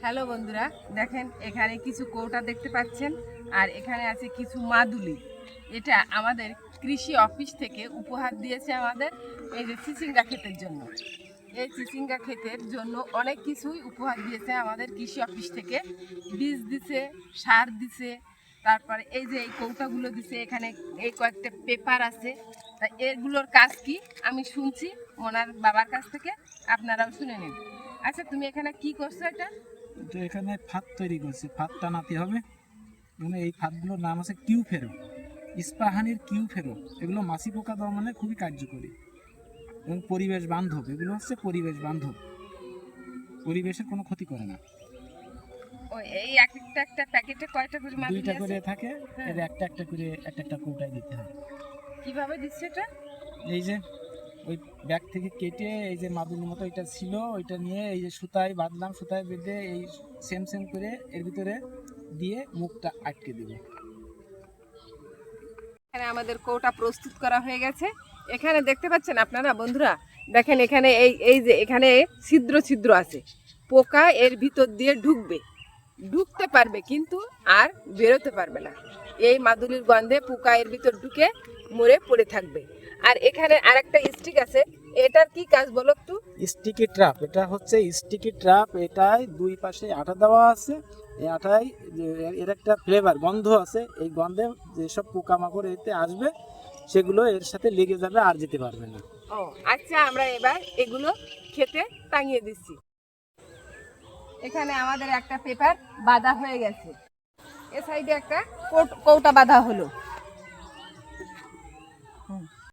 Hello বন্ধুরা, দেখেন এখানে কিছু কৌটা দেখতে পাচ্ছেন আর এখানে আছে কিছু মাদুলি। এটা আমাদের কৃষি অফিস থেকে উপহার দিয়েছে আমাদের এই যে চিচিঙ্গা ক্ষেতের জন্য। এই চিচিঙ্গা ক্ষেতের জন্য অনেক কিছুই উপহার দিয়েছে আমাদের কৃষি অফিস থেকে। বীজ দিছে, সার দিছে, তারপরে এই যে এই কৌটাগুলো দিছে, এখানে এই কয়েকটা পেপার আছে। তা এগুলোর কাজ কি আমি শুনছি ওনার বাবার কাছ থেকে, আপনারাও শুনে নিন। আচ্ছা, তুমি এখানে কি করছো এটা? তো এখানে ফাঁদ তৈরি করছে, ফাঁদ টানাতে হবে। মানে এই ফাঁদগুলোর নাম আছে কিউ ফেরো, ইস্পাহানির কিউ ফেরো। এগুলো মাছি পোকা দমনে খুবই কার্যকরী এবং পরিবেশ বান্ধব। এগুলো হচ্ছে পরিবেশ বান্ধব, পরিবেশের কোনো ক্ষতি করে না। ও, এই একটা প্যাকেটে কয়টা করে মাদুলি দুইটা আছে? করে থাকে, হ্যাঁ। এর একটা একটা করে একটা কৌটায় দিতে হবে। কিভাবে দিচ্ছে এটা? এই যে ওই ব্যাগ থেকে কেটে এই যে মাদুলির মতো এটা ছিল, ওইটা নিয়ে এই যে সুতায় বাঁধলাম, সুতায় বেঁধে এই সেম সেম করে এর ভিতরে দিয়ে মুখটা আটকে দেবে। এখানে আমাদের কৌটা প্রস্তুত করা হয়ে গেছে। এখানে দেখতে পাচ্ছেন আপনারা বন্ধুরা, দেখেন এখানে এই যে এখানে ছিদ্র ছিদ্র আছে। পোকা এর ভিতর দিয়ে ঢুকতে পারবে কিন্তু আর বেরোতে পারবে না। এই মাদুলির গন্ধে পোকা এর ভিতর ঢুকে মরে পড়ে থাকবে। আর এখানে আরেকটা স্টিক আছে, এটার কি কাজ বলো একটু? স্টিকি ট্র্যাপ, এটা হচ্ছে স্টিকি ট্র্যাপ। এটাই দুই পাশে আঠা দেওয়া আছে। এই আঠায় এর একটা ফ্লেভার, গন্ধ আছে। এই গন্ধে যেসব পোকামাকড় এতে আসবে সেগুলো এর সাথে লেগে যাবে, আর যেতে পারবে না। ও আচ্ছা, আমরা এবার এগুলো খেতে টাঙিয়ে দিচ্ছি। এখানে আমাদের একটা পেপার বাঁধা হয়ে গেছে, এ সাইডে একটা কৌটা বাঁধা হলো।